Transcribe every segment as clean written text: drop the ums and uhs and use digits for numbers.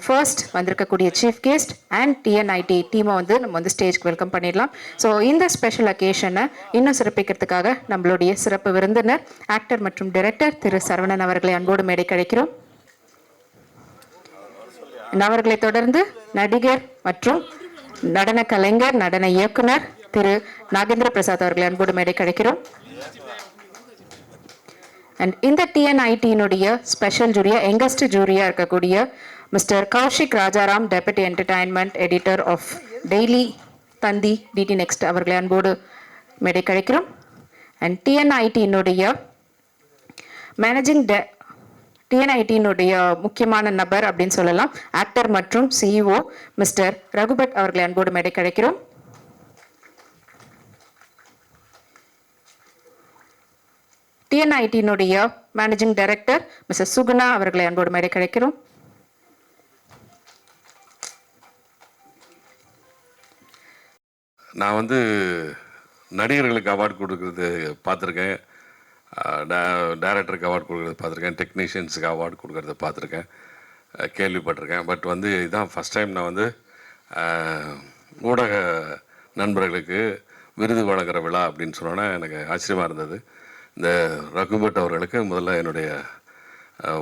First வந்திருக்கக்கூடிய chief guest and டிஎன்ஐடி டீமை வந்து நம்ம வந்து ஸ்டேஜ்க்கு வெல்கம் பண்ணிடலாம். ஸோ இந்த ஸ்பெஷல் அக்கேஷனை இன்னும் சிறப்பிக்கிறதுக்காக நம்மளுடைய சிறப்பு விருந்தினர் ஆக்டர் மற்றும் டைரக்டர் திரு சரவணன் அவர்களை அன்போடு மேடை கழிக்கிறோம். அவர்களை தொடர்ந்து நடிகர் மற்றும் நடன கலைஞர் நடன இயக்குனர் திரு நாகேந்திர பிரசாத் அவர்களை அன்போடு மேடை கழிக்கிறோம். அண்ட் இந்த டிஎன்ஐடியினுடைய ஸ்பெஷல் ஜூரியா யங்கஸ்ட் ஜூரியா இருக்கக்கூடிய Mister Kaushik Rajaram, deputy entertainment editor of daily Thanthi DT next அவர்களை அன்போடு மேடை கழிக்கிறோம். அண்ட் டிஎன்ஐடியினுடைய டிஎன்ஐடியினுடைய முக்கியமான நபர் அப்படின்னு சொல்லலாம் ஆக்டர் மற்றும் சிஇஓ மிஸ்டர் ரகுபட் அவர்களை அன்போடு மேடை கழிக்கிறோம். டிஎன்ஐடியினுடைய மேனேஜிங் டைரக்டர் மிஸ்டர் சுகுணா அவர்களை அன்போடு மேடை கிடைக்கிறோம். நான் வந்து நடிகர்களுக்கு அவார்டு கொடுக்குறது பார்த்துருக்கேன், டைரக்டருக்கு அவார்டு கொடுக்குறது பார்த்துருக்கேன், டெக்னீஷியன்ஸுக்கு அவார்டு கொடுக்குறத பார்த்துருக்கேன், கேள்விப்பட்டிருக்கேன். பட் வந்து இதுதான் ஃபஸ்ட் டைம் நான் வந்து ஊடக நண்பர்களுக்கு விருது வழங்குகிற விழா அப்படின்னு சொன்னோன்னே எனக்கு ஆச்சரியமாக இருந்தது. இந்த ரகுபட் அவர்களுக்கு முதல்ல என்னுடைய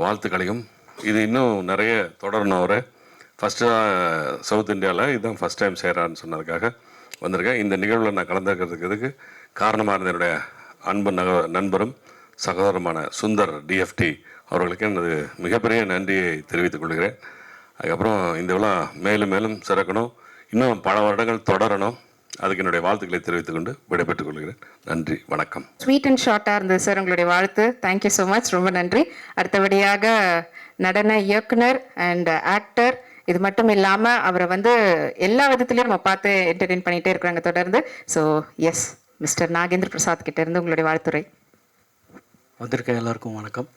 வாழ்த்துக்களையும், இது இன்னும் நிறைய தொடரணும். அவரை ஃபஸ்ட்டு சவுத் இந்தியாவில் இதுதான் ஃபஸ்ட் டைம் செய்கிறான்னு சொன்னதுக்காக வந்திருக்கேன். இந்த நிகழ்வில் நான் கலந்துக்கிறதுக்கு காரணமாக இருந்த என்னுடைய அன்பு நண்பரும் சகோதரமான சுந்தர் டிஎஃப்டி அவர்களுக்கு எனது மிகப்பெரிய நன்றியை தெரிவித்துக் கொள்கிறேன். அதுக்கப்புறம் இந்த விழா மேலும் மேலும் சிறக்கணும், இன்னும் பல வருடங்கள் தொடரணும். அதுக்கு என்னுடைய வாழ்த்துக்களை தெரிவித்துக் கொண்டு விடைபெற்றுக் கொள்கிறேன். நன்றி, வணக்கம். ஸ்வீட் அண்ட் ஷார்ட்டாக இருந்தது சார் உங்களுடைய வாழ்த்து. தேங்க்யூ ஸோ மச், ரொம்ப நன்றி. அடுத்தபடியாக நடன இயக்குனர் அண்ட் ஆக்டர், இது மட்டும் இல்லாமல் அவரை வந்து எல்லா விதத்துலையும் நம்ம பார்த்து என்டர்டெயின் பண்ணிகிட்டே இருக்கிறாங்க தொடர்ந்து. So yes, Mister Nagendra Prasad கிட்டேருந்து உங்களுடைய வாழ்த்துறை. வந்திருக்க எல்லாருக்கும் வணக்கம்.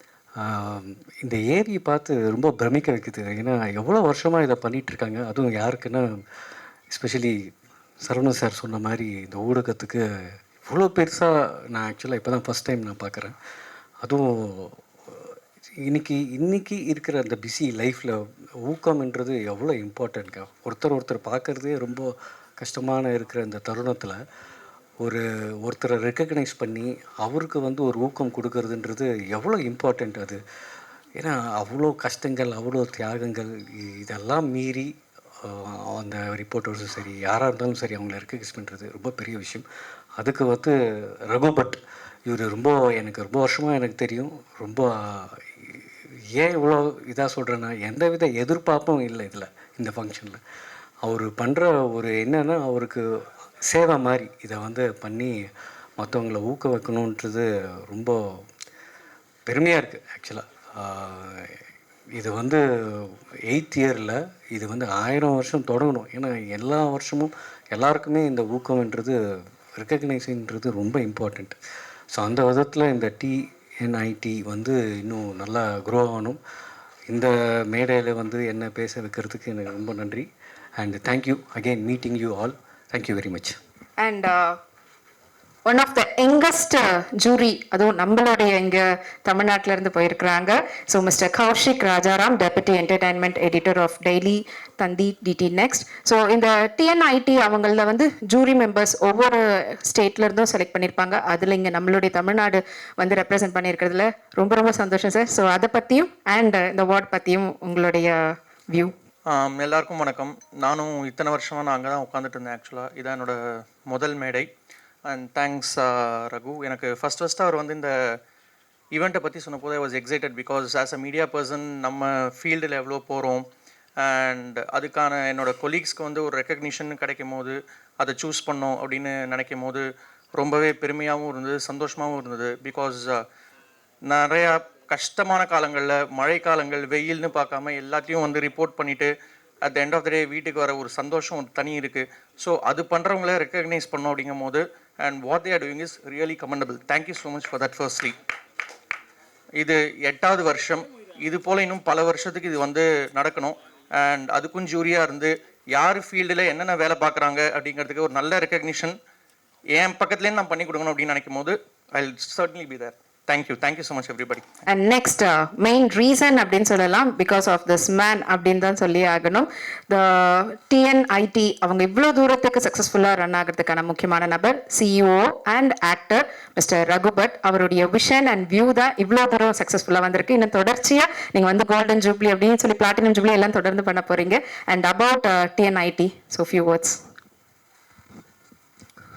இந்த ஏவி பார்த்து ரொம்ப பிரமிக்க வைக்குது. ஏன்னா எவ்வளோ வருஷமாக இதை பண்ணிகிட்ருக்காங்க. அதுவும் யாருக்குன்னா எஸ்பெஷலி சரவணன் சார் சொன்ன மாதிரி இந்த ஊடகத்துக்கு இவ்வளோ பெருசாக நான் ஆக்சுவலாக இப்போ தான் ஃபஸ்ட் டைம் நான் பார்க்குறேன். அதுவும் இன்றைக்கி இருக்கிற அந்த பிஸி லைஃப்பில் ஊக்கம்ன்றது எவ்வளோ இம்பார்ட்டன்ட்ங்க. ஒருத்தர் பார்க்குறதே ரொம்ப கஷ்டமான இருக்கிற இந்த தருணத்தில் ஒருத்தரை ரெக்கக்னைஸ் பண்ணி அவருக்கு வந்து ஒரு ஊக்கம் கொடுக்கறதுன்றது எவ்வளோ இம்பார்ட்டண்ட் அது. ஏன்னா அவ்வளோ கஷ்டங்கள், அவ்வளோ தியாகங்கள், இதெல்லாம் மீறி அந்த ரிப்போர்ட்டர்ஸும் சரி, யாராக இருந்தாலும் சரி, அவங்கள ரெக்கக்னைஸ் பண்ணுறது ரொம்ப பெரிய விஷயம். அதுக்கு வந்து ரகுபட் இவர் எனக்கு ரொம்ப வருஷமாக எனக்கு தெரியும். ரொம்ப ஏன் இவ்வளோ இதாக சொல்கிறேன்னா, எந்தவித எதிர்பார்ப்பும் இல்லை இதில், இந்த ஃபங்க்ஷனில். அவர் பண்ணுற என்னென்னா அவருக்கு சேவை மாதிரி இதை வந்து பண்ணி மற்றவங்கள ஊக்க வைக்கணுன்றது ரொம்ப பெருமையாக இருக்குது. ஆக்சுவலாக இது வந்து 8th இயரில் இது வந்து 1000 வருஷம் தொடங்கணும். ஏன்னா எல்லா வருஷமும் எல்லாருக்குமே இந்த ஊக்கம்ன்றது, ரெக்கக்னைஸிங்கிறது ரொம்ப இம்பார்ட்டண்ட். ஸோ அந்த விதத்தில் இந்த டிஎன்ஐடி வந்து இன்னும் நல்லா க்ரோ ஆகணும். இந்த மேடையில் வந்து என்ன பேச வைக்கிறதுக்கு எனக்கு ரொம்ப நன்றி. And thank you again, meeting you all. Thank you very much. And one of the youngest jury, அதுவும் நம்மளுடைய இங்கே தமிழ்நாட்டிலேருந்து போயிருக்கிறாங்க. So Mister Kaushik Rajaram, deputy entertainment editor of daily Thanthi DT next. So இந்த டிஎன்ஐடி அவங்களில் வந்து ஜூரி மெம்பர்ஸ் ஒவ்வொரு ஸ்டேட்லேருந்தும் செலக்ட் பண்ணியிருப்பாங்க. அதில் இங்கே நம்மளுடைய தமிழ்நாடு வந்து ரெப்ரசென்ட் பண்ணியிருக்கிறதுல ரொம்ப ரொம்ப சந்தோஷம் சார். ஸோ அதை பற்றியும் அண்ட் இந்த அவார்ட் பற்றியும் உங்களுடைய வியூ. எல்லாருக்கும் வணக்கம். நானும் இத்தனை வருஷமாக நான் அங்கே தான் உட்காந்துட்டு இருந்தேன். ஆக்சுவலாக இதான் என்னோடய முதல் மேடை. And thanks Raghu. எனக்கு ஃபஸ்ட்டு அவர் வந்து இந்த ஈவெண்ட்டை பற்றி சொன்னபோது I was excited because as a media person நம்ம ஃபீல்டில் எவ்வளோ போகிறோம் அண்ட் அதுக்கான என்னோடய கொலீக்ஸ்க்கு வந்து ஒரு ரெக்கக்னிஷன் கிடைக்கும் போது அதை சூஸ் பண்ணோம் அப்படின்னு நினைக்கும் போது ரொம்பவே பெருமையாகவும் இருந்தது, சந்தோஷமாகவும் இருந்தது. பிகாஸ் நிறையா கஷ்டமான காலங்களில், மழை காலங்கள், வெயில்னு பார்க்காம எல்லாத்தையும் வந்து ரிப்போர்ட் பண்ணிவிட்டு at the end of the day வீட்டுக்கு வர ஒரு சந்தோஷம் ஒரு தனி இருக்குது. ஸோ அது பண்ணுறவங்கள ரெக்கக்னைஸ் பண்ணோம் அப்படிங்கும் போது and what they are doing is really commendable. Thank you so much for that. Firstly இது 8வது வருஷம். இது போல் இன்னும் பல வருஷத்துக்கு இது வந்து நடக்கணும். அண்ட் அதுக்கும் ஜூரியாக இருந்து யார் ஃபீல்டில் என்னென்ன வேலை பார்க்குறாங்க அப்படிங்கிறதுக்கு ஒரு நல்ல ரெக்கக்னிஷன் என் பக்கத்துலேருந்து நான் பண்ணி கொடுக்கணும் அப்படின்னு நினைக்கும் போது I will certainly be there. Thank you so much everybody. And next main reason அப்படின்னு சொல்லலாம், பிகாஸ் ஆஃப் திஸ் மேன் அப்படின்னு தான் சொல்லி ஆகணும். த டிஎன்ஐடி அவங்க இவ்வளோ தூரத்துக்கு சக்ஸஸ்ஃபுல்லாக ரன் ஆகிறதுக்கான முக்கியமான நபர் சிஇஓ அண்ட் ஆக்டர் மிஸ்டர் ரகுபட். அவருடைய விஷன் அண்ட் வியூ தான் இவ்வளோ தூரம் சக்ஸஸ்ஃபுல்லாக வந்திருக்கு. இன்னும் தொடர்ச்சியாக நீங்கள் வந்து கோல்டன் ஜூப்ளி அப்படின்னு சொல்லி பிளாட்டினம் ஜூப்ளி எல்லாம் தொடர்ந்து பண்ண போகிறீங்க. And about TNIT, so few words.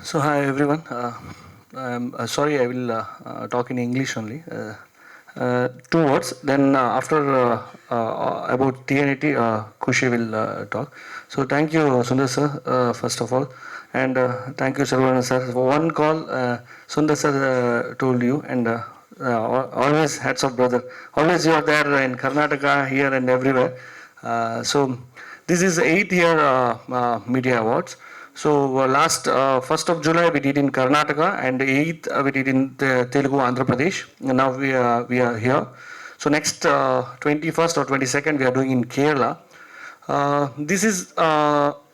So hi everyone. I'm sorry, I will talk in English only. Two words. Then after about TNT, Kushi will talk. So thank you, Sundar sir, first of all, and thank you, Sarvana sir. For one call, Sundar sir told you, and always hats off, brother. Always you are there in Karnataka, here and everywhere. So this is 8th year Media Awards. So last 1st of July we did in Karnataka, and 8th we did in Telugu Andhra Pradesh. And now we are here. So next 21st or 22nd we are doing in Kerala. This is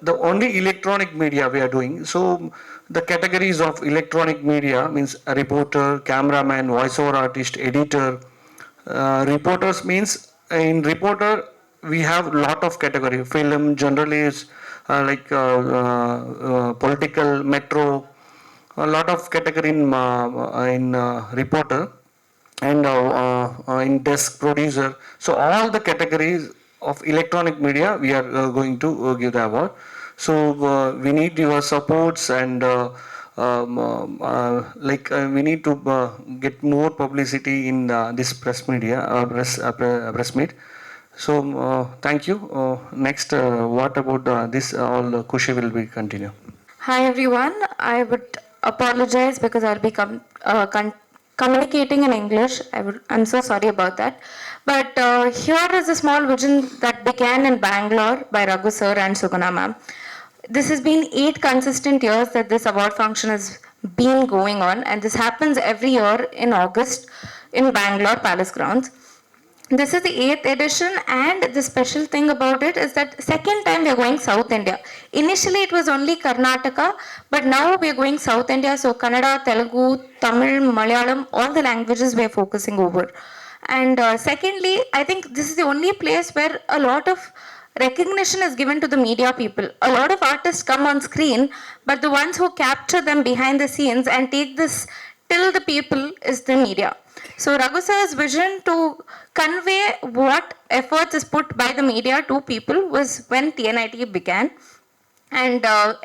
the only electronic media we are doing. So the categories of electronic media means a reporter, cameraman, voiceover artist, editor. Reporters means in reporter we have lot of category. Film, journalist, political, metro, a lot of category in reporter, and in desk producer. So all the categories of electronic media we are going to give the award. So we need your supports, and we need to get more publicity in this press media, press meet. So thank you. Next, what about this? All Kushi will be continue. Hi everyone. I would apologize because I'll be communicating in English. I'm so sorry about that. But here is a small vision that began in Bangalore by Raghu sir and Suguna ma'am. This has been 8 consistent years that this award function has been going on, and this happens every year in August in Bangalore Palace Grounds. This is the 8th edition, and the special thing about it is that second time we are going South India. Initially it was only Karnataka, but now we are going South India. So Kannada, Telugu, Tamil, Malayalam, all the languages we are focusing over. And secondly, I think this is the only place where a lot of recognition is given to the media people. A lot of artists come on screen, but the ones who capture them behind the scenes and take this till the people is the media. So Raghu sir's vision to convey what efforts is put by the media to people was when TNIT began. And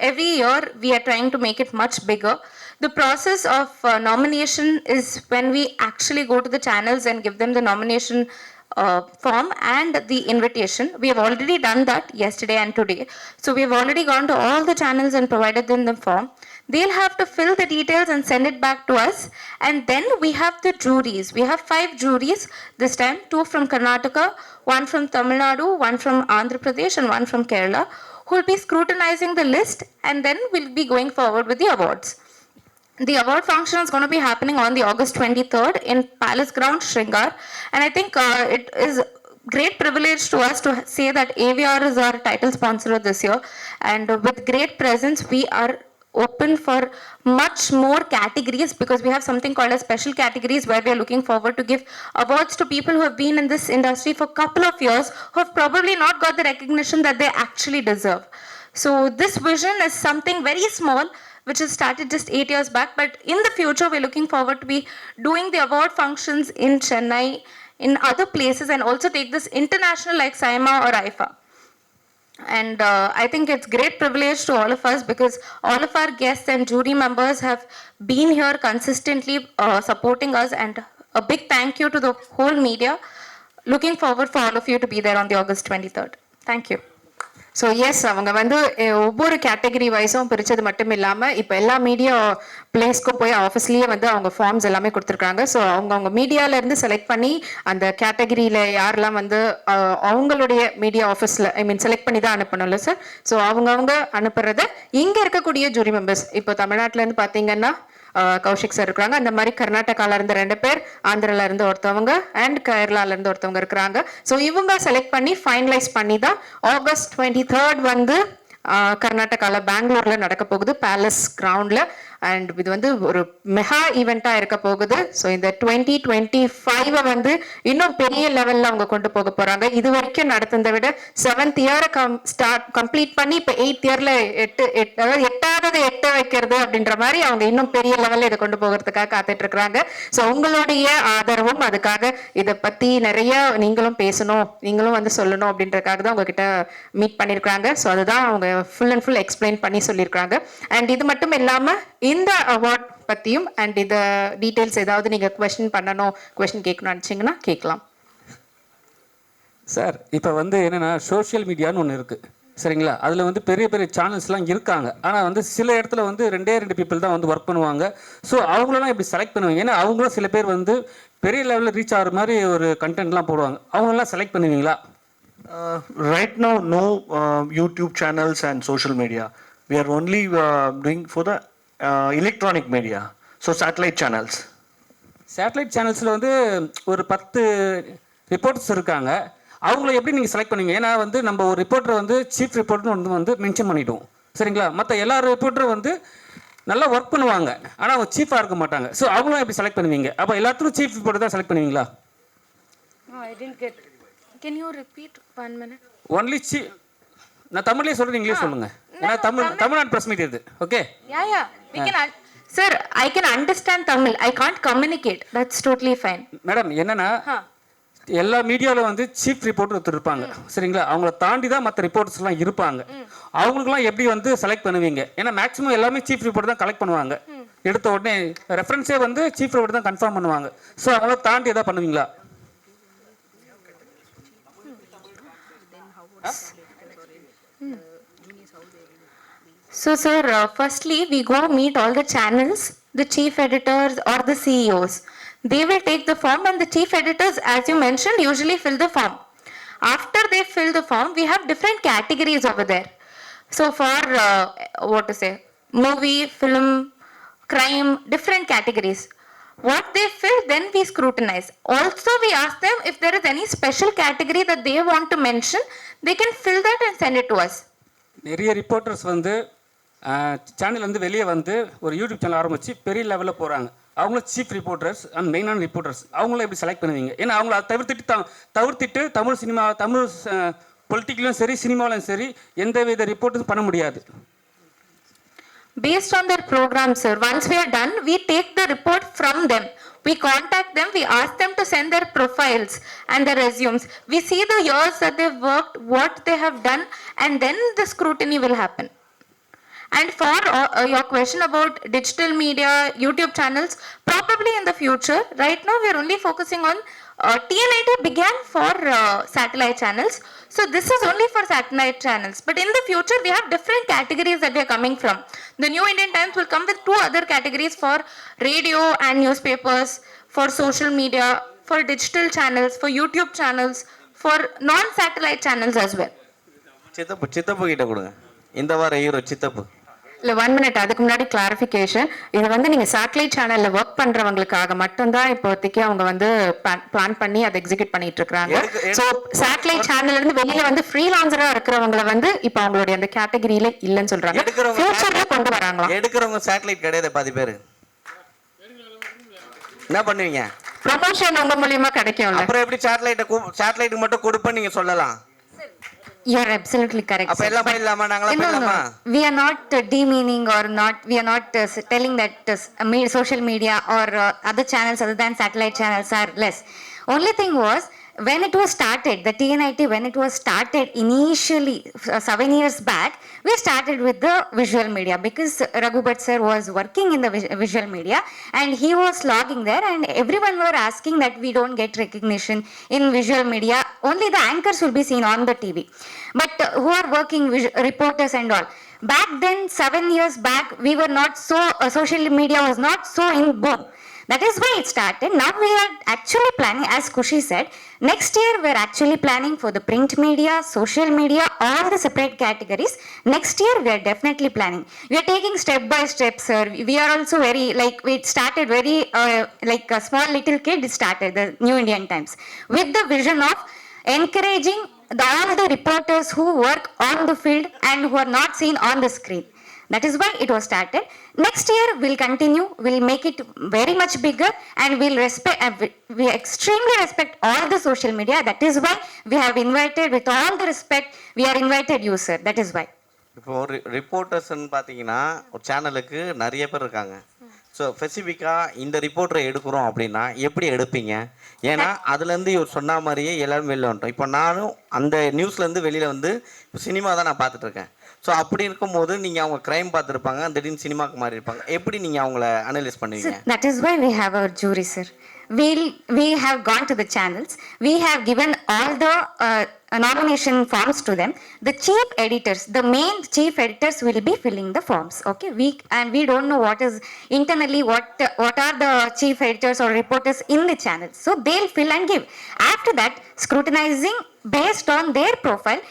every year we are trying to make it much bigger. The process of nomination is when we actually go to the channels and give them the nomination form and the invitation. We have already done that yesterday and today. So we have already gone to all the channels and provided them the form. They'll have to fill the details and send it back to us. And then we have the juries. We have 5 juries this time, 2 from Karnataka, 1 from Tamil Nadu, 1 from Andhra Pradesh, and 1 from Kerala, who will be scrutinizing the list, and then we'll be going forward with the awards. The award function is going to be happening on the August 23rd in Palace Ground, Sringar. And I think it is great privilege to us to say that AVR is our title sponsor this year. And with great presence, we are open for much more categories, because we have something called as special categories where we are looking forward to give awards to people who have been in this industry for a couple of years, who have probably not got the recognition that they actually deserve. So this vision is something very small, which has started just 8 years back, but in the future we're looking forward to be doing the award functions in Chennai, in other places, and also take this international like SIMA or IFA. And I think it's great privilege to all of us, because all of our guests and jury members have been here consistently supporting us, and a big thank you to the whole media. Looking forward for all of you to be there on the August 23rd. Thank you. So yes அவங்க வந்து ஒவ்வொரு category வைஸும் பிரித்தது மட்டும் இல்லாமல் இப்போ எல்லா media பிளேஸ்க்கும் போய் ஆஃபீஸ்லேயே வந்து அவங்க ஃபார்ம்ஸ் எல்லாமே கொடுத்துருக்காங்க. ஸோ அவங்க மீடியாவிலேருந்து செலக்ட் பண்ணி அந்த கேட்டகரியில் யாரெல்லாம் வந்து அவங்களுடைய மீடியா ஆஃபீஸில் செலக்ட் பண்ணி தான் அனுப்பணும்ல சார். ஸோ அவங்கவுங்க அனுப்புறத இங்கே இருக்கக்கூடிய ஜூரி மெம்பர்ஸ், இப்போ தமிழ்நாட்டிலேருந்து பார்த்தீங்கன்னா கௌஷிக் சார் இருக்கிறாங்க. அந்த மாதிரி கர்நாடகால இருந்து 2 பேர், ஆந்திரால இருந்து ஒருத்தவங்க, அண்ட் கேரளால இருந்து ஒருத்தவங்க இருக்கிறாங்க. ஸோ இவங்க செலக்ட் பண்ணி ஃபைனலைஸ் பண்ணி தான் August 23rd வந்து கர்நாடகாவில் பெங்களூரில் நடக்க போகுது பேலஸ் கிரவுண்டில். அண்ட் இது வந்து ஒரு மெகா ஈவெண்ட்டாக இருக்க போகுது. ஸோ இந்த 2025 வந்து இன்னும் பெரிய லெவலில் அவங்க கொண்டு போக போகிறாங்க. இது வரைக்கும் நடத்துனதை விட 7th இயரை கம்ப்ளீட் பண்ணி இப்போ 8th இயரில் அதாவது 8வது எட்ட வைக்கிறது அப்படின்ற மாதிரி அவங்க இன்னும் பெரிய லெவலில் இதை கொண்டு போகிறதுக்காக காத்துட்டு இருக்கிறாங்க. ஸோ உங்களுடைய ஆதரவும் அதுக்காக இதை பற்றி நிறைய நீங்களும் பேசணும், நீங்களும் வந்து சொல்லணும் அப்படின்றதுக்காக தான் உங்ககிட்ட மீட் பண்ணியிருக்காங்க. ஸோ அதுதான் அவங்க ஃபுல் அண்ட் ஃபுல் எக்ஸ்பிளைன் பண்ணி சொல்லியிருக்காங்க. அண்ட் இது மட்டும் இல்லாமல் இந்த அவார்ட் பற்றியும் அண்ட் இதை டீட்டெயில்ஸ் ஏதாவது நீங்கள் கொஸ்டின் கேட்கணும்னு நினச்சிங்கன்னா கேட்கலாம். சார் இப்போ வந்து என்னென்னா சோஷியல் மீடியான்னு ஒன்று இருக்குது சரிங்களா, அதில் வந்து பெரிய பெரிய சேனல்ஸ்லாம் இருக்காங்க. ஆனால் வந்து சில இடத்துல வந்து 2 பீப்புள் தான் வந்து ஒர்க் பண்ணுவாங்க. ஸோ அவங்களெல்லாம் எப்படி செலக்ட் பண்ணுவீங்க? ஏன்னா அவங்களும் சில பேர் வந்து பெரிய லெவலில் ரீச் ஆகிற மாதிரி ஒரு கண்டென்ட்லாம் போடுவாங்க. அவங்களெல்லாம் செலக்ட் பண்ணுவீங்களா? Right now, no YouTube channels and social media. We are only doing for the electronic media, so satellite channels. Satellite சேனல்ஸில் வந்து ஒரு 10 ரிப்போர்ட்டர்ஸ் இருக்காங்க. அவங்கள எப்படி நீங்கள் செலக்ட் பண்ணுவீங்க? ஏன்னா வந்து நம்ம ஒரு ரிப்போர்ட்டரை வந்து சீஃப் ரிப்போர்ட்டர்னு வந்து மென்ஷன் பண்ணிவிடுவோம் சரிங்களா. மற்ற எல்லா ரிப்போர்ட்டரும் வந்து நல்லா ஒர்க் பண்ணுவாங்க, ஆனால் அவங்க சீஃபாக இருக்க மாட்டாங்க. ஸோ அவங்களும் எப்படி செலக்ட் பண்ணுவீங்க? அப்போ எல்லாத்துக்கும் சீஃப் ரிப்போர்ட்டர் தான் செலக்ட் பண்ணுவீங்களா? I didn't get. Can you repeat 1 minute? Only நான் தமிழ்லேயே சொல்கிறேன், இங்கிலீஷ் சொல்லுங்கள். ஏன்னா தமிழ்நாடு ப்ரெஸ் மீட் இது. Okay. Yeah. We can. Sir, I can understand Tamil. I can't communicate. That's totally fine. Madam என்னன்னா எல்லா மீடியாவில் வந்து சீஃப் ரிப்போர்ட்டர் ஒருத்தர் இருப்பாங்க சரிங்களா. அவங்கள தாண்டி தான் மற்ற ரிப்போர்ட்டர்ஸ்லாம் இருப்பாங்க. அவங்களுக்குலாம் எப்படி வந்து செலக்ட் பண்ணுவீங்க? ஏன்னா மேக்ஸிமம் எல்லாமே சீஃப் ரிப்போர்ட் தான் கலெக்ட் பண்ணுவாங்க. எடுத்த உடனே ரெஃபரன்ஸே வந்து சீஃப் ரிப்போர்ட் தான் கன்ஃபார்ம் பண்ணுவாங்க. ஸோ அவங்கள தாண்டி எதாவது பண்ணுவீங்களா? So, sir, firstly, we go meet all the channels, the chief editors or the CEOs. They will take the form, and the chief editors, as you mentioned, usually fill the form. After they fill the form, we have different categories over there. So, for movie, film, crime, different categories. What they fill, then we scrutinize. Also, we ask them if there is any special category that they want to mention, they can fill that and send it to us. நிறைய reporters வந்து channel வந்து வெளியே வந்து ஒரு YouTube channel ஆரம்பித்து பெரிய லெவலில் போகிறாங்க. அவங்களும் சீஃப் ரிப்போர்ட்டர்ஸ் அண்ட் மெயினான ரிப்போர்ட்டர்ஸ். அவங்கள எப்படி செலக்ட் பண்ணுவீங்க? ஏன்னா அவங்கள தவிர்த்துட்டு தமிழ் பொலிட்டிக்கலும் சரி சினிமாவிலும் சரி எந்த வித ரிப்போர்ட்டும் பண்ண முடியாது. Based on their program, sir, once we are done, we take the report from them. We contact them, we ask them to send their profiles and their resumes. We see the years that they've worked, what they have done, and then the scrutiny will happen. And for your question about digital media, YouTube channels, probably in the future, right now we are only focusing on TNIT began for satellite channels. So this is only for satellite channels. But in the future, we have different categories that we are coming from. The New Indian Times will come with 2 other categories for radio and newspapers, for social media, for digital channels, for YouTube channels, for non-satellite channels as well. சித்தப்பு கிட்ட கொடுங்க. இந்த வார hero சித்தப்பு. இல்லை 1 minute, அதுக்கு முன்னாடி clarification. இது வந்து நீங்கள் சேட்டலைட் சேனலில் ஒர்க் பண்ணுறவங்களுக்காக மட்டும்தான் இப்போதைக்கு அவங்க வந்து பிளான் பண்ணி அதை எக்ஸிக்யூட் பண்ணிட்டு இருக்காங்க. ஸோ சேட்டலைட் சேனல்ல இருந்து வெளியில வந்து ஃப்ரீலான்சராக இருக்கிறவங்களை வந்து இப்போ அவங்களுடைய அந்த கேட்டகரியில இல்லைன்னு சொல்றாங்க. ஃபியூச்சர்ல கொண்டு வராங்களா? எடுக்கிறவங்க சேட்டலைட் கிடையாது பாதி பேர். என்ன பண்ணுவீங்க? ப்ரமோஷன் உங்க மூலியமா கிடைக்கும்ல. அப்புறம் எப்படி சேட்டலைட்டுக்கு மட்டும் கொடுப்பேன்னு நீங்க சொல்லலாம்? You are absolutely correct. அப்ப எல்லாம் போயிடலாமா? நாங்களாம் போயிடலாமா? We are not demeaning or not. We are not telling that social media or other channels other than satellite channels are less. Only thing was, when it was started, the TNIT, when it was started initially 7 years back, we started with the visual media because Raghu Bhatt sir was working in the visual media and he was logging there, and everyone were asking that we don't get recognition in visual media. Only the anchors will be seen on the TV. But who are working reporters and all. Back then, 7 years back, we were not so, social media was not so in boom. That is why it started. Now we are actually planning, as Kushi said, next year we are actually planning for the print media, social media, all the separate categories. Next year we are definitely planning. We are taking step by step, sir. We are also very, like, we started very, like a small little kid started the New Indian Times with the vision of encouraging all the reporters who work on the field and who are not seen on the screen. That is why it was started. Next year we'll continue, we'll make it very much bigger, and we'll respect, we extremely respect all the social media. That is why we have invited, with all the respect, we are invited you, sir. That is why. இப்போ ஒரு ரிப்போர்ட்டர்ஸ்ன்னு பார்த்தீங்கன்னா ஒரு சேனலுக்கு நிறைய பேர் இருக்காங்க. So ஸ்பெசிஃபிக்காக இந்த ரிப்போர்ட்டரை எடுக்கிறோம் அப்படின்னா எப்படி எடுப்பீங்க? ஏன்னா அதுலேருந்து இவர் சொன்ன மாதிரியே எல்லாரும் வெளில வந்துட்டோம். இப்போ நானும் அந்த நியூஸ்லேருந்து வெளியில் வந்து இப்போ சினிமா தான் நான் பார்த்துட்ருக்கேன். ஸோ அப்படி இருக்கும்போது நீங்கள் அவங்க க்ரைம் பார்த்துருப்பாங்க, திடீர்னு சினிமாவுக்கு மாறி இருப்பாங்க. எப்படி நீங்கள் அவங்கள அனலைஸ் பண்ணுவீங்க? That is why we have our jury, sir. We have gone to the channels. We have given all the nomination forms to them. The chief editors, the main chief editors will be filling the forms. Okay, we don't know what is internally what are the chief editors or reporters in the channels. So they'll fill and give. After that, scrutinizing based on their profile.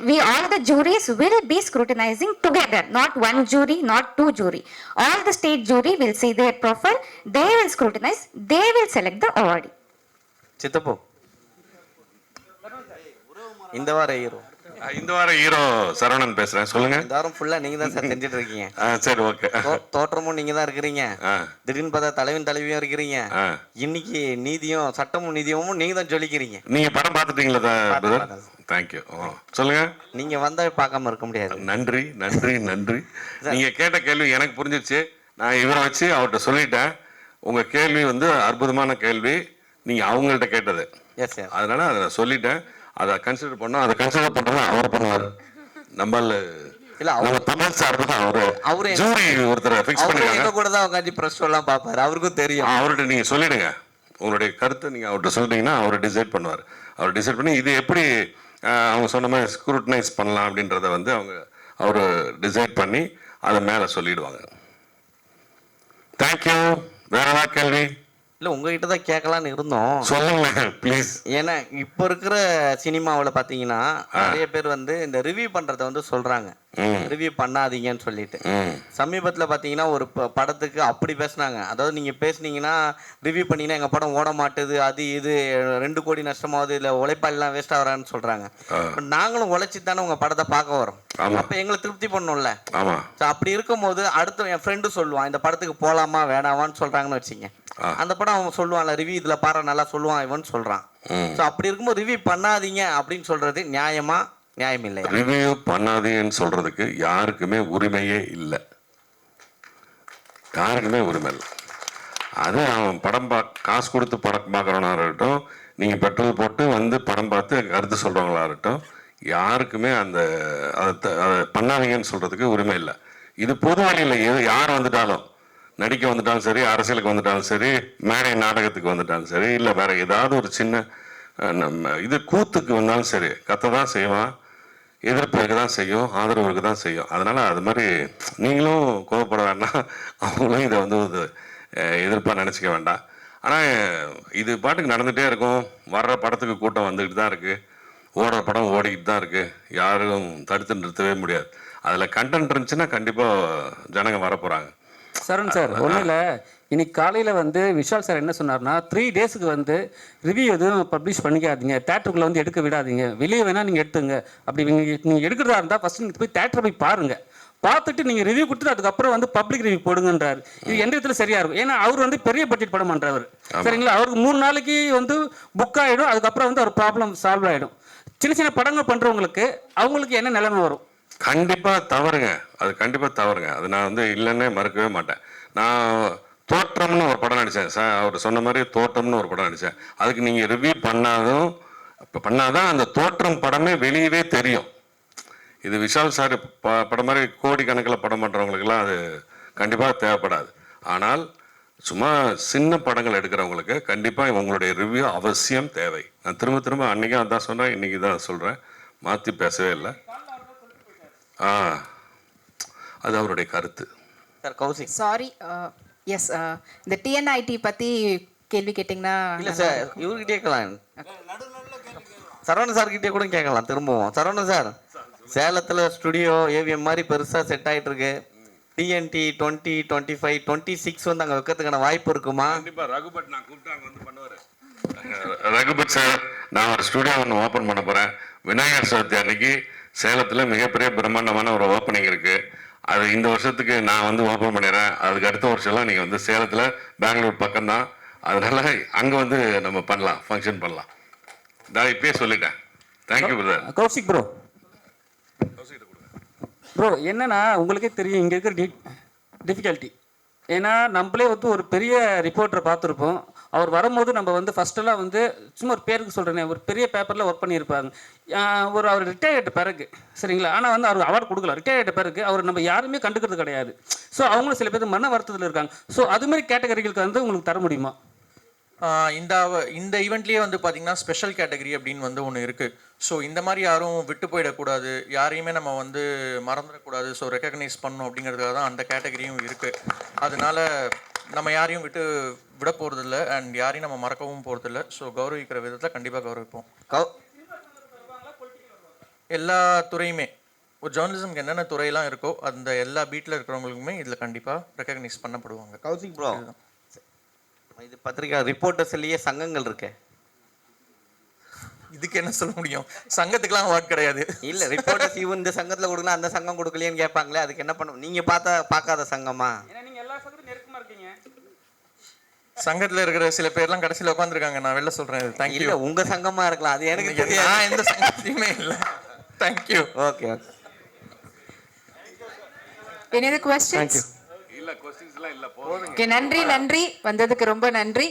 We all the juries will be scrutinizing together, not one jury, not two jury. All the state jury will see their profile, they will scrutinize, they will select the awardee. சித்தப்போ இந்த வார hero. இந்த வாரம் hero Saravanan பேசுறேன். சொல்லுங்க. இந்த வாரம் ஃபுல்லாக நீங்கள் தான் சார் செஞ்சுட்டு இருக்கீங்க. சரி, ஓகே. தோற்றமும் நீங்கள் தான் இருக்கிறீங்க. திடீர்னு பார்த்தா தலைவியும் இருக்கிறீங்க. இன்னைக்கு நீதியும் சட்டமும் நீதியும் நீங்கள் தான் சொல்லிக்கிறீங்க. நீங்க படம் பார்த்துட்டீங்களா? தேங்க்யூ. சொல்லுங்க. நீங்க வந்தா பார்க்காம இருக்க முடியாது. நன்றி நன்றி நன்றி. நீங்க கேட்ட கேள்வி எனக்கு புரிஞ்சிருச்சு. நான் இவரை வச்சு அவர்கிட்ட சொல்லிட்டேன். உங்க கேள்வி வந்து அற்புதமான கேள்வி. நீங்க அவங்கள்ட்ட கேட்டது. Yes sir. அதனால அதை சொல்லிட்டேன். அதை கன்சிடர் பண்ணோம். அதை கன்சிடர் பண்ணா அவர் பண்ணுவார். நம்மள இல்ல அவர் தமிழ் சார் தான் அவரு ஜூரி ஒருத்தரை ஃபிக்ஸ் பண்ணிருக்காங்க. எங்க கூட தான் உட்கார்ந்து பிரஸ் எல்லாம் பாப்பாரு. அவருக்கும் தெரியும். அவர்கிட்ட நீங்க சொல்லிடுங்க. உங்களுடைய கருத்தை நீங்க அவர்கிட்ட சொல்லிட்டீங்கன்னா அவர் டிசைட் பண்ணுவார். அவர் டிசைட் பண்ணி இது எப்படி அவங்க சொன்ன மாதிரி ஸ்க்ரூட்டனைஸ் பண்ணலாம் அப்படின்றத வந்து அவர் டிசைட் பண்ணி அதை மேலே சொல்லிடுவாங்க. தேங்க்யூ. வேற ஏதாவது கேள்வி? இல்லை, உங்ககிட்ட தான் கேட்கலான்னு இருந்தோம். சொல்லுங்க ப்ளீஸ். ஏன்னா இப்போ இருக்கிற சினிமாவில் பார்த்தீங்கன்னா நிறைய பேர் வந்து இந்த ரிவ்யூ பண்ணுறத வந்து சொல்கிறாங்க, ரிவ்யூ பண்ணாதீங்கன்னு சொல்லிட்டு. சமீபத்தில் பார்த்தீங்கன்னா ஒரு படத்துக்கு அப்படி பேசுனாங்க. அதாவது நீங்கள் பேசுனீங்கன்னா ரிவ்யூ பண்ணிங்கன்னா எங்கள் படம் ஓட மாட்டுது, அது இது 2 கோடி நஷ்டமாவது, இல்லை உழைப்பாளெலாம் வேஸ்ட் ஆகிறான்னு சொல்கிறாங்க. நாங்களும் உழைச்சி தானே உங்கள் படத்தை பார்க்க வரோம். அப்போ எங்களை திருப்தி பண்ணணும்ல. ஸோ அப்படி இருக்கும்போது அடுத்து என் ஃப்ரெண்டு சொல்லுவான் இந்த படத்துக்கு போகலாமா வேணாமான்னு சொல்கிறாங்கன்னு வச்சுங்க. அந்த படம் அவன் சொல்லுவான்ல ரிவ்யூ இதில் பாரு நல்லா சொல்லுவான் இவன் சொல்கிறான். ஸோ அப்படி இருக்கும்போது ரிவ்யூ பண்ணாதீங்க அப்படின்னு சொல்கிறது நியாயமா நியாயம் இல்லை? ரிவ்யூ பண்ணாதீங்கன்னு சொல்றதுக்கு யாருக்குமே உரிமையே இல்லை. யாருக்குமே உரிமை இல்லை. அது அவன் படம் காசு கொடுத்து படம் பார்க்குறவனா இருக்கட்டும், நீங்கள் பெட்ரோல் போட்டு வந்து படம் பார்த்து கருத்து சொல்கிறவங்களா இருக்கட்டும், யாருக்குமே அதை பண்ணாதீங்கன்னு சொல்கிறதுக்கு உரிமை இல்லை. இது பொது வழியில் யார் வந்துட்டாலும், நடிக்க வந்துட்டாலும் சரி, அரசியலுக்கு வந்துட்டாலும் சரி, மேடை நாடகத்துக்கு வந்துட்டாலும் சரி, இல்லை வேற ஏதாவது ஒரு சின்ன இது கூத்துக்கு வந்தாலும் சரி, கத்த தான் செய்வான், எதிர்ப்பு இருக்க தான் செய்யும், ஆதரவு இருக்க தான் செய்யும். அதனால் அது மாதிரி நீங்களும் கோவப்பட வேண்டாம், அவங்களும் இதை வந்து எதிர்ப்பாக நினச்சிக்க வேண்டாம். ஆனால் இது பாட்டுக்கு நடந்துகிட்டே இருக்கும். வர்ற படத்துக்கு கூட்டம் வந்துக்கிட்டு தான் இருக்குது, ஓடுற படம் ஓடிக்கிட்டு தான் இருக்குது. யாரும் தடுத்து நிறுத்தவே முடியாது. அதில் கண்டென்ட் இருந்துச்சுன்னா கண்டிப்பாக ஜனங்க வரப்போகிறாங்க. சரண் சார், ஒன்றும் இல்லை, இன்னைக்கு காலையில் வந்து விஷால் சார் என்ன சொன்னார்னா 3 டேஸுக்கு வந்து ரிவ்யூ எதுவும் பப்ளிஷ் பண்ணிக்காதீங்க, தேட்டருக்குள்ளே வந்து எடுக்க விடாதீங்க, வெளியே வேணால் நீங்கள் எடுத்துங்க. அப்படி நீங்கள் எடுக்கிறதா இருந்தால் ஃபஸ்ட்டு நீங்கள் போய் தேட்டரை போய் பாருங்கள், பார்த்துட்டு நீங்கள் ரிவ்யூ கொடுத்துட்டு அதுக்கப்புறம் வந்து பப்ளிக் ரிவ்யூ போடுங்கன்றாரு. இது எந்த விதத்தில் சரியாக இருக்கும்? ஏன்னா அவர் வந்து பெரிய பட்ஜெட் படம் பண்ணுறவர், சரிங்களா? அவருக்கு 3 நாளைக்கு வந்து புக் ஆகிடும், அதுக்கப்புறம் வந்து அவர் ப்ராப்ளம் சால்வ் ஆகிடும். சின்ன சின்ன படங்கள் பண்ணுறவங்களுக்கு அவங்களுக்கு என்ன நிலைமை வரும்? கண்டிப்பாக தவறுங்க, அது கண்டிப்பாக தவறுங்க. அது நான் வந்து இல்லைன்னே மறுக்கவே மாட்டேன். நான் தோற்றம்னு ஒரு படம் நடித்தேன் சார், அவர் சொன்ன மாதிரி தோற்றம்னு ஒரு படம் நடித்தேன். அதுக்கு நீங்கள் ரிவ்யூ பண்ணாதான் அந்த தோற்றம் படமே வெளியவே தெரியும். இது விஷால் சார் படம் மாதிரி கோடிக்கணக்கில் படம் பண்ணுறவங்களுக்கெல்லாம் அது கண்டிப்பாக தேவைப்படாது. ஆனால் சும்மா சின்ன படங்கள் எடுக்கிறவங்களுக்கு கண்டிப்பாக உங்களுடைய ரிவ்யூ அவசியம் தேவை. நான் திரும்ப திரும்ப அன்றைக்கும் அதான் சொன்னேன், இன்றைக்கி தான் சொல்கிறேன், மாற்றி பேசவே இல்லை. அது அவருடைய கருத்து. சார் கௌசிக், சாரி, எஸ், இந்த டிஎன்ஐடி பற்றி கேள்வி கேட்டிங்கன்னா இல்லை சார் இவர்கிட்டே கேட்கலாம், சரவணன் சார்கிட்டே கூட கேட்கலாம் திரும்பவும். சரவணன் சார், சேலத்தில் ஸ்டுடியோ ஏவிஎம் மாதிரி பெருசாக செட் ஆகிட்டு இருக்கு. டிஎன்டி 2025 26 வந்து அங்கே வைக்கிறதுக்கான வாய்ப்பு இருக்குமா? கண்டிப்பாக. ரகுபட் நான் கூப்பிட்டு அங்கே வந்து பண்ணுவார். ரகுபட் சார், நான் ஒரு ஸ்டுடியோ ஒன்று ஓப்பன் பண்ண போகிறேன். விநாயகர் சதுர்த்தி அன்னைக்கு சேலத்தில் மிகப்பெரிய பிரம்மாண்டமான ஒரு ஓப்பனிங் இருக்குது. அது இந்த வருஷத்துக்கு நான் வந்து ஓப்பன் பண்ணிடுறேன். அதுக்கு அடுத்த வருஷம்லாம் நீங்கள் வந்து சேலத்தில் பெங்களூர் பக்கம்தான், அதனால அங்கே வந்து நம்ம பண்ணலாம், ஃபங்க்ஷன் பண்ணலாம். நான் இப்பயே சொல்லிட்டேன். Thank you brother. Kaushik bro, bro என்னன்னா உங்களுக்கே தெரியும் இங்கே இருக்கிற டிஃபிகல்ட்டி. ஏன்னா நம்மளே வந்து ஒரு பெரிய ரிப்போர்ட்டரை பார்த்துருப்போம். அவர் வரும்போது நம்ம வந்து ஃபஸ்ட்டெல்லாம் வந்து சும்மா ஒரு பேருக்கு சொல்கிறேனே, ஒரு பெரிய பேப்பரில் ஒர்க் பண்ணியிருப்பாங்க. அவர் ரிட்டையர் ஆகிட்ட பிறகு சரிங்களா, ஆனால் வந்து அவர் அவார்டு கொடுக்கல. ரிட்டையர் ஆகிட்ட பிறகு அவர் நம்ம யாருமே கண்டுக்கிறது கிடையாது. ஸோ அவங்களும் சில பேர் மன வருத்தத்தில் இருக்காங்க. ஸோ அதுமாதிரி கேட்டகரிகளுக்கு வந்து உங்களுக்கு தர முடியுமா? இந்த ஈவெண்ட்லேயே வந்து பார்த்தீங்கன்னா ஸ்பெஷல் கேட்டகரி அப்படின்னு வந்து ஒன்று இருக்குது. ஸோ இந்த மாதிரி யாரும் விட்டு போயிடக்கூடாது, யாரையுமே நம்ம வந்து மறந்துடக்கூடாது. ஸோ ரெக்கக்னைஸ் பண்ணணும் அப்படிங்கிறதுக்காக தான் அந்த கேட்டகரியும் இருக்குது. அதனால நம்ம யாரையும் விட போகிறதில்ல அண்ட் யாரையும் நம்ம மறக்கவும் போகிறதில்ல. ஸோ கௌரவிக்கிற விதத்தில் கண்டிப்பாக கௌரவிப்போம். எல்லா துறையுமே ஒரு ஜேர்னலிசம்க்கு என்னென்ன துறையெல்லாம் இருக்கோ அந்த எல்லா பீட்டில் இருக்கிறவங்களுக்குமே இதில் கண்டிப்பாக ரெக்கக்னைஸ் பண்ணப்படுவாங்க. கௌசிக் ப்ரோ, இது பத்திரிக்கை ரிப்போர்ட்டர்ஸ்லயே சங்கங்கள் இருக்கு. இதுக்கு என்ன சொல்ல முடியும்? சங்கத்துக்குலாம் அவார்ட் கிடையாது. இல்ல ரிப்போர்ட்டர்ஸ் இந்த சங்கத்துல கொடுக்கலாம் அந்த சங்கம் கொடுக்கலையேன்னு கேட்பாங்களே, அதுக்கு என்ன பண்ணும்? நீங்க பார்க்காத சங்கமா? சங்கத்துல இருக்கிற சில பேர்லாம் கடைசியில் உட்காந்துருக்காங்க. நான் வெளில சொல்றேன். தேங்க்யூ. இல்ல உங்க சங்கமா இருக்கலாம், அது எனக்கு தெரியாது. நான் எந்த சங்கத்தையுமே இல்லை. Thank you. Okay okay. Any other questions? இல்லை, கொஸ்டின்ஸ்லாம் இல்லை, போதுங்க. Okay, நன்றி வந்ததுக்கு ரொம்ப நன்றி.